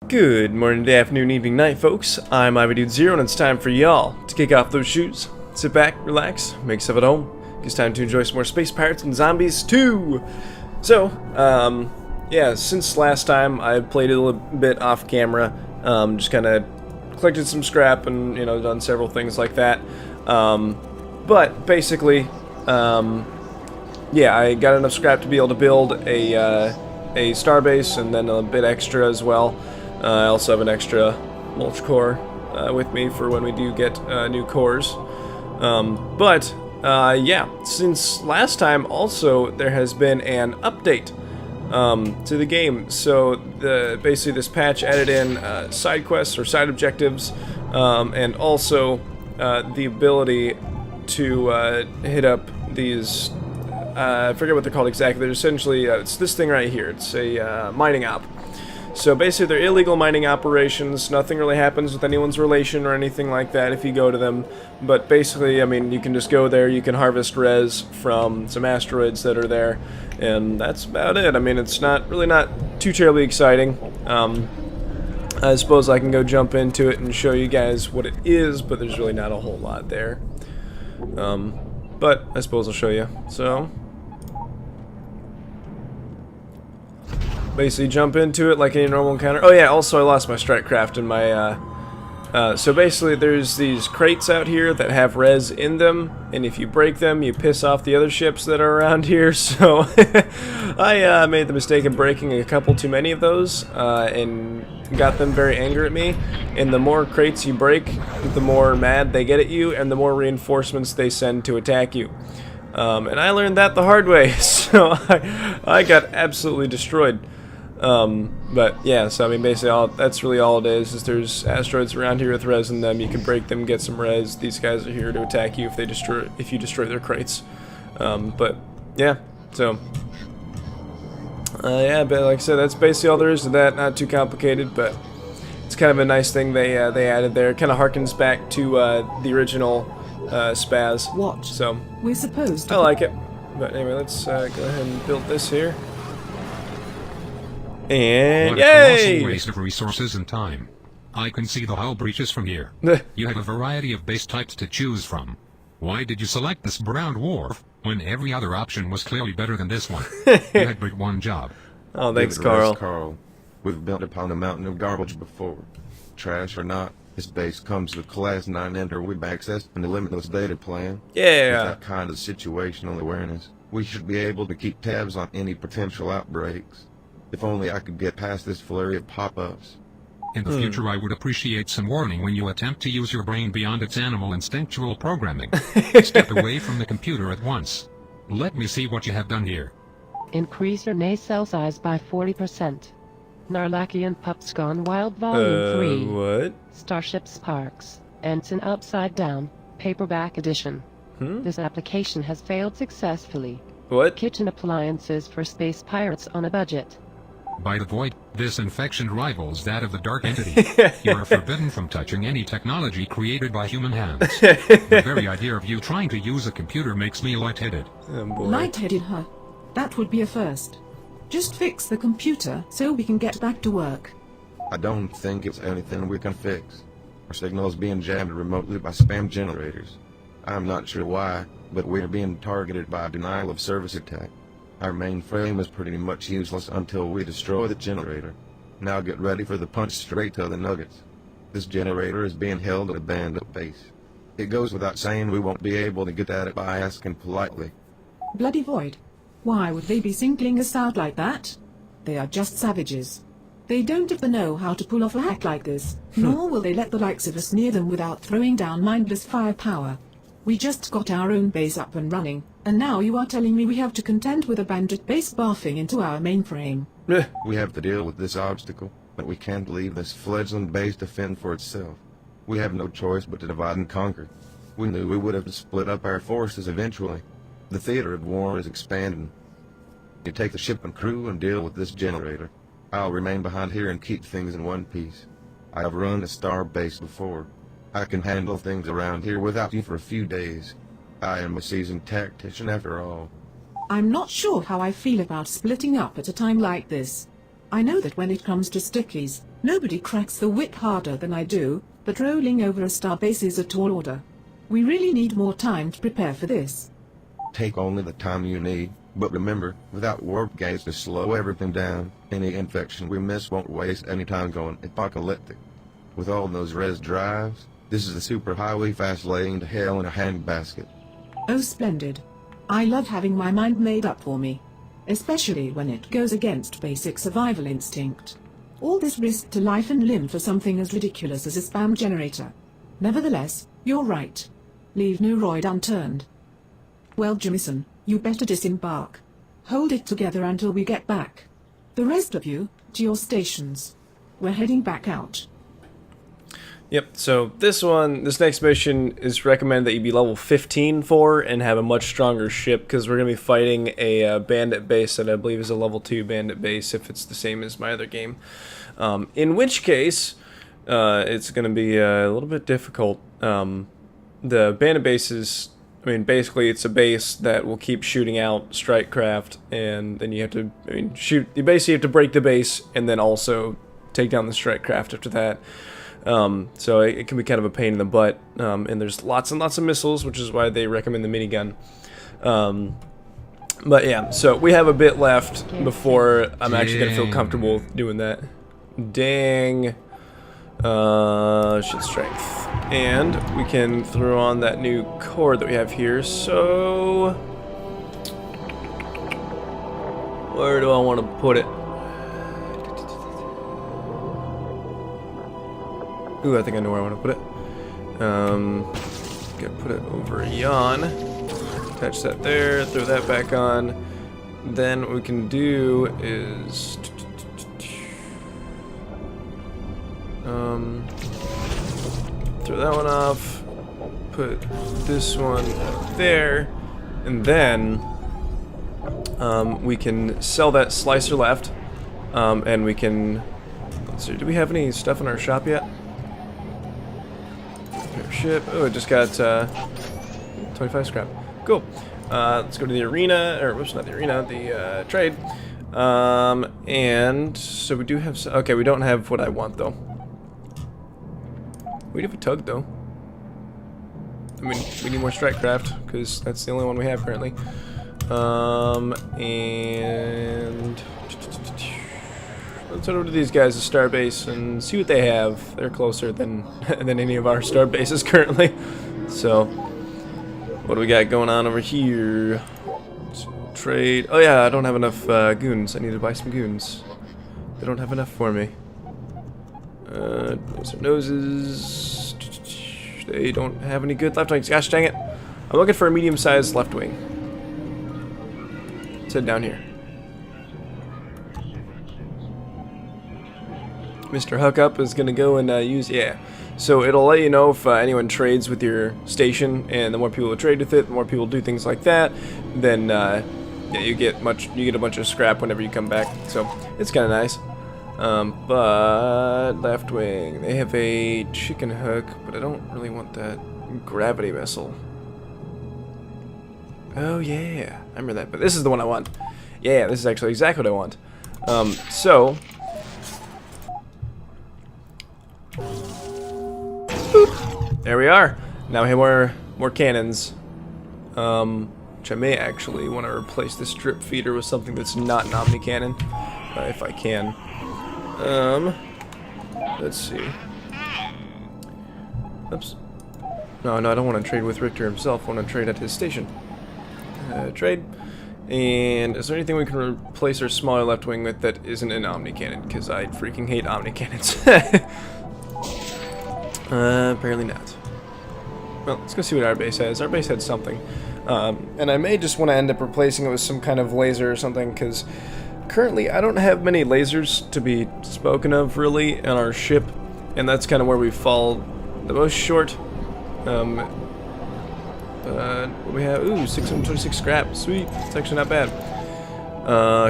Good morning, day, afternoon, evening, night, folks. I'm IvyDude0, and it's time for y'all to kick off those shoes. Sit back, relax, make yourself at home. It's time to enjoy some more Space Pirates and Zombies 2! So, yeah, since last time I played a little bit off camera, just kind of collected some scrap and, done several things like that. But, basically, yeah, I got enough scrap to be able to build a starbase and then a bit extra as well. I also have an extra mulch core with me for when we do get new cores. Yeah, since last time also there has been an update to the game. So basically this patch added in side quests or side objectives, and also the ability to hit up these, I forget what they're called exactly. They're essentially, it's this thing right here. It's a mining op. So basically they're illegal mining operations. Nothing really happens with anyone's relation or anything like that if you go to them. But basically, I mean, you can just go there, you can harvest res from some asteroids that are there, and that's about it. I mean, it's not too terribly exciting. I suppose I can go jump into it and show you guys what it is, but there's really not a whole lot there. But I suppose I'll show you. So basically jump into it like any normal encounter. Oh yeah, also I lost my strike craft in my, so basically there's these crates out here that have res in them, and if you break them, you piss off the other ships that are around here, so I made the mistake of breaking a couple too many of those, and got them very angry at me, and the more crates you break, the more mad they get at you, and the more reinforcements they send to attack you. And I learned that the hard way, so I got absolutely destroyed. But yeah, so I mean basically that's really all it is there's asteroids around here with res in them. You can break them, get some res. These guys are here to attack you if you destroy their crates. But yeah, so yeah, but like I said, that's basically all there is to that. Not too complicated, but it's kind of a nice thing they added there. It kind of harkens back to the original SPAZ. What? So we're supposed to. I like it. But anyway, let's go ahead and build this here. And what a colossal waste of resources and time. I can see the hull breaches from here. You have a variety of base types to choose from. Why did you select this brown wharf when every other option was clearly better than this one? You had but one job. Oh, thanks, Carl. Carl. We've built upon a mountain of garbage before. Trash or not, this base comes with Class 9 interweb access and a limitless data plan. Yeah. With that kind of situational awareness, we should be able to keep tabs on any potential outbreaks. If only I could get past this flurry of pop-ups. In the future, I would appreciate some warning when you attempt to use your brain beyond its animal instinctual programming. Step away from the computer at once. Let me see what you have done here. Increase your nacelle size by 40%. Narlakian Pups Gone Wild Volume 3. What? Starship Sparks. Ensign Upside Down. Paperback edition. This application has failed successfully. What? Kitchen appliances for space pirates on a budget. By the void, this infection rivals that of the dark entity. You are forbidden from touching any technology created by human hands. The very idea of you trying to use a computer makes me lightheaded. Oh, boy. Lightheaded, huh? That would be a first. Just fix the computer so we can get back to work. I don't think it's anything we can fix. Our signal is being jammed remotely by spam generators. I'm not sure why, but we're being targeted by a denial of service attack. Our mainframe is pretty much useless until we destroy the generator. Now get ready for the punch straight to the nuggets. This generator is being held at a bandit base. It goes without saying we won't be able to get at it by asking politely. Bloody void. Why would they be singling us out like that? They are just savages. They don't even know how to pull off a hack like this, nor will they let the likes of us near them without throwing down mindless firepower. We just got our own base up and running, and now you are telling me we have to contend with a bandit base barfing into our mainframe. We have to deal with this obstacle, but we can't leave this fledgling base to fend for itself. We have no choice but to divide and conquer. We knew we would have to split up our forces eventually. The theater of war is expanding. You take the ship and crew and deal with this generator. I'll remain behind here and keep things in one piece. I have run a star base before. I can handle things around here without you for a few days. I am a seasoned tactician after all. I'm not sure how I feel about splitting up at a time like this. I know that when it comes to stickies, Nobody cracks the whip harder than I do, but rolling over a starbase is a tall order. We really need more time to prepare for this. Take only the time you need, but remember, without warp gates to slow everything down, any infection we miss won't waste any time going apocalyptic. With all those res drives, this is the superhighway fast lane to hell in a handbasket. Oh, splendid. I love having my mind made up for me, especially when it goes against basic survival instinct. All this risk to life and limb for something as ridiculous as a spam generator. Nevertheless, you're right. Leave no roid unturned. Well, Jemison, you better disembark. Hold it together until we get back. The rest of you, to your stations. We're heading back out. Yep, so this next mission is recommended that you be level 15 for and have a much stronger ship, because we're going to be fighting a bandit base that I believe is a level 2 bandit base, if it's the same as my other game. In which case, it's going to be a little bit difficult. The bandit base is, I mean, basically it's a base that will keep shooting out strike craft, and then you have to, you basically have to break the base and then also take down the strike craft after that. So it can be kind of a pain in the butt, and there's lots and lots of missiles, which is why they recommend the minigun. But yeah, so we have a bit left before I'm actually going to feel comfortable doing that. Dang. Shit strength. And we can throw on that new core that we have here, so... where do I want to put it? Ooh, I think I know where I want to put it. Gonna put it over yon. Attach that there, throw that back on. Then what we can do is... throw that one off. Put this one there. And then... we can sell that slicer left. And we can... let's see, do we have any stuff in our shop yet? Ship. Oh, it just got 25 scrap. Cool. Let's go to the arena, or whoops, not the arena, the trade. And so we do have. Okay, we don't have what I want though. We do have a tug though. I mean, we need more strike craft because that's the only one we have currently. And let's head over to these guys' starbase and see what they have. They're closer than any of our starbases currently. So, what do we got going on over here? Trade. Oh yeah, I don't have enough goons. I need to buy some goons. They don't have enough for me. Those are noses. They don't have any good left wings. Gosh dang it! I'm looking for a medium-sized left wing. Let's head down here. Mr. Hookup is going to go and use, yeah. So it'll let you know if anyone trades with your station, and the more people who trade with it, the more people do things like that, then yeah, you get a bunch of scrap whenever you come back. So it's kind of nice. But left wing, they have a chicken hook, but I don't really want that gravity missile. Oh yeah, I remember that. But this is the one I want. Yeah, this is actually exactly what I want. So. Boop. There we are. Now we have more cannons, which I may actually want to replace this drip feeder with something that's not an Omni cannon, if I can. Let's see. Oops. No, I don't want to trade with Richter himself. I want to trade at his station. Trade. And is there anything we can replace our smaller left wing with that isn't an Omni cannon? Because I freaking hate Omni cannons. Apparently not. Well, let's go see what our base has. Our base had something. And I may just want to end up replacing it with some kind of laser or something, because currently I don't have many lasers to be spoken of, really, on our ship. And that's kind of where we fall the most short. What do we have? Ooh, 626 scrap. Sweet. It's actually not bad.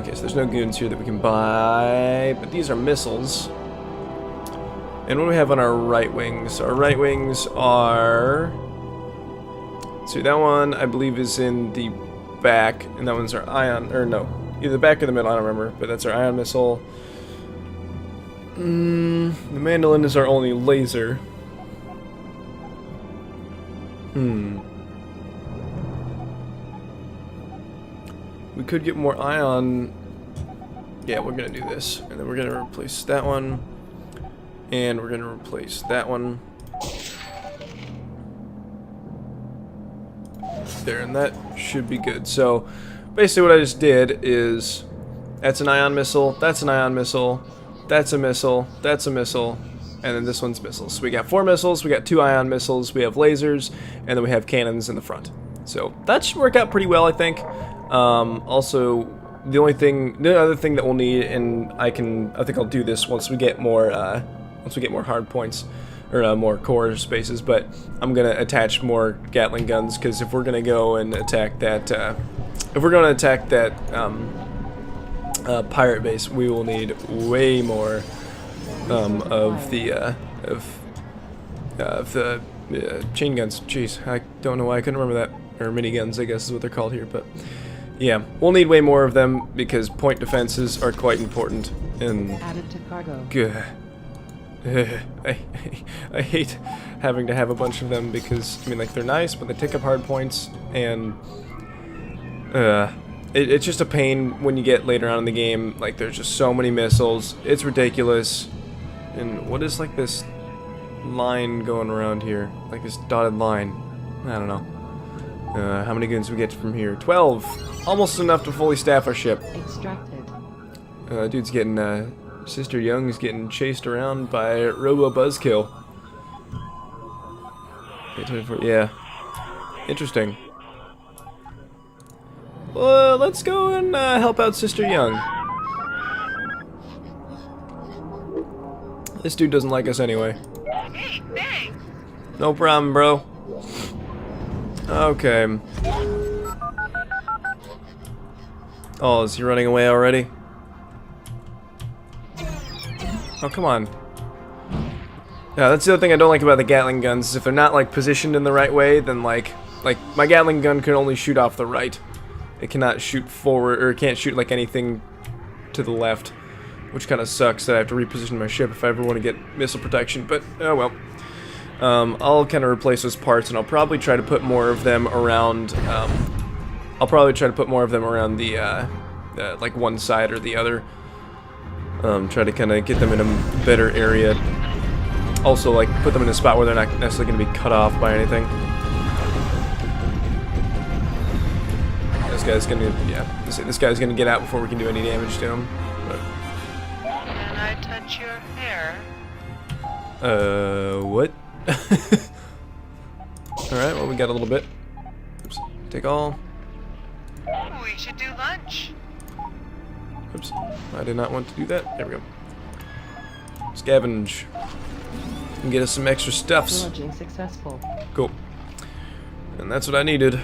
Okay, so there's no goons here that we can buy, but these are missiles. And what do we have on our right wings? Our right wings are... so that one, I believe, is in the back, and that one's our ion, or no, either the back or the middle, I don't remember, but that's our ion missile. The mandolin is our only laser. We could get more ion. Yeah, we're gonna do this. And then we're gonna replace that one. And we're gonna replace that one. There, and that should be good. So basically what I just did is that's an ion missile, that's an ion missile, that's a missile, that's a missile, and then this one's missiles. So we got 4 missiles, we got 2 ion missiles, we have lasers, and then we have cannons in the front. So that should work out pretty well, I think. Also, the other thing that we'll need, and I think I'll do this once we get more hard points, or more core spaces, but I'm gonna attach more Gatling guns, because if we're gonna go and attack that, pirate base, we will need way more of the chain guns. Jeez, I don't know why I couldn't remember that, or miniguns, I guess is what they're called here, but yeah, we'll need way more of them because point defenses are quite important. And Added to cargo. I hate having to have a bunch of them because, I mean, like, they're nice, but they take up hard points, and it's just a pain when you get later on in the game. Like, there's just so many missiles. It's ridiculous. And what is, like, this line going around here? Like, this dotted line. I don't know. How many guns we get from here? 12! Almost enough to fully staff our ship. Extracted. Dude's getting, Sister Young's getting chased around by Robo Buzzkill. 824, yeah. Interesting. Well, let's go and help out Sister Young. This dude doesn't like us anyway. Hey, thanks. No problem, bro. Okay. Oh, is he running away already? Oh, come on. Yeah, that's the other thing I don't like about the Gatling guns, is if they're not, like, positioned in the right way, then, like, my Gatling gun can only shoot off the right. It cannot shoot forward, or it can't shoot, like, anything to the left, which kind of sucks that I have to reposition my ship if I ever want to get missile protection, but, oh well. I'll kind of replace those parts, and I'll probably try to put more of them around, the, like, one side or the other. Try to kind of get them in a better area. Also, like, put them in a spot where they're not necessarily going to be cut off by anything. This guy's gonna, yeah, this guy's gonna get out before we can do any damage to him. But. Can I touch your hair? What? Alright, well, we got a little bit. Oops. Take all. We should do lunch. Oops. I did not want to do that. There we go. Scavenge. And get us some extra stuffs. Pillaging successful. Cool. And that's what I needed.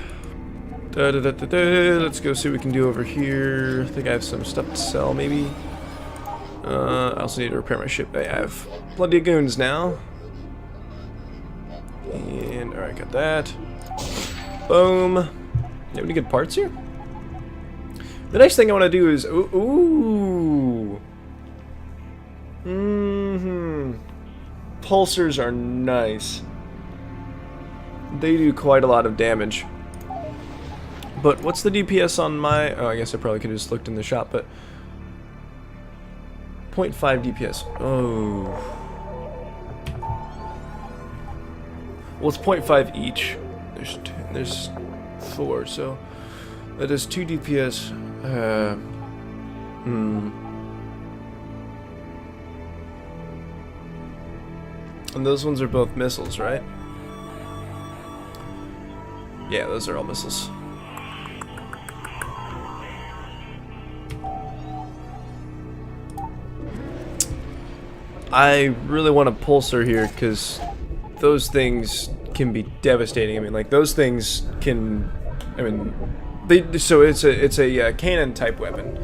Let's go see what we can do over here. I think I have some stuff to sell, maybe. I also need to repair my ship. I have plenty of goons now. And, alright, got that. Boom. You have any good parts here? The next thing I want to do is... Ooh. Pulsars are nice. They do quite a lot of damage. But what's the DPS on my... Oh, I guess I probably could have just looked in the shop, but... 0.5 DPS. Oh. Well, it's 0.5 each. There's 4, so... That is 2 DPS. And those ones are both missiles, right? Yeah, those are all missiles. I really want a pulsar here because those things can be devastating. I mean, like, those things can... I mean... So it's a cannon type weapon,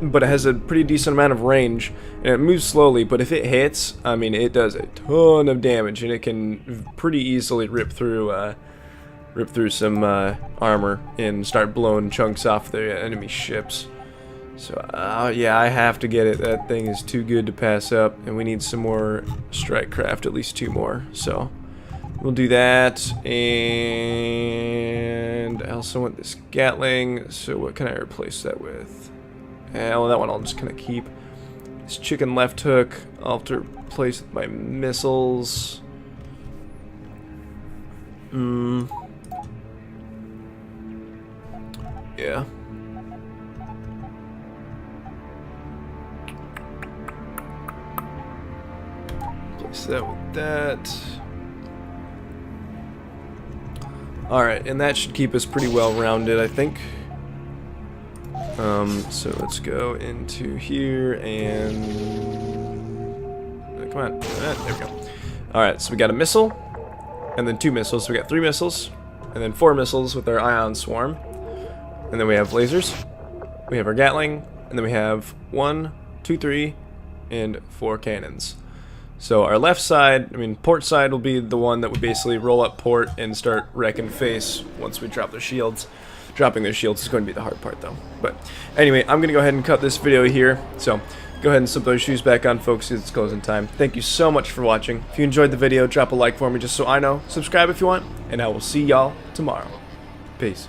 but it has a pretty decent amount of range, and it moves slowly. But if it hits, I mean, it does a ton of damage, and it can pretty easily rip through some armor and start blowing chunks off the enemy ships. So, yeah, I have to get it. That thing is too good to pass up, and we need some more strike craft, at least 2 more. So, we'll do that, and I also want this Gatling, so what can I replace that with? Well, that one I'll just kind of keep. This chicken left hook, I'll have to replace with my missiles. Yeah. Place that with that. Alright, and that should keep us pretty well rounded, I think. So let's go into here and... come on. There we go. Alright, so we got a missile, and then 2 missiles. So we got 3 missiles, and then 4 missiles with our ion swarm. And then we have lasers, we have our Gatling, and then we have 1, 2, 3, and 4 cannons. So our left side, port side will be the one that would basically roll up port and start wrecking face once we drop their shields. Dropping their shields is going to be the hard part though. But anyway, I'm going to go ahead and cut this video here. So go ahead and slip those shoes back on, folks, because it's closing time. Thank you so much for watching. If you enjoyed the video, drop a like for me just so I know. Subscribe if you want, and I will see y'all tomorrow. Peace.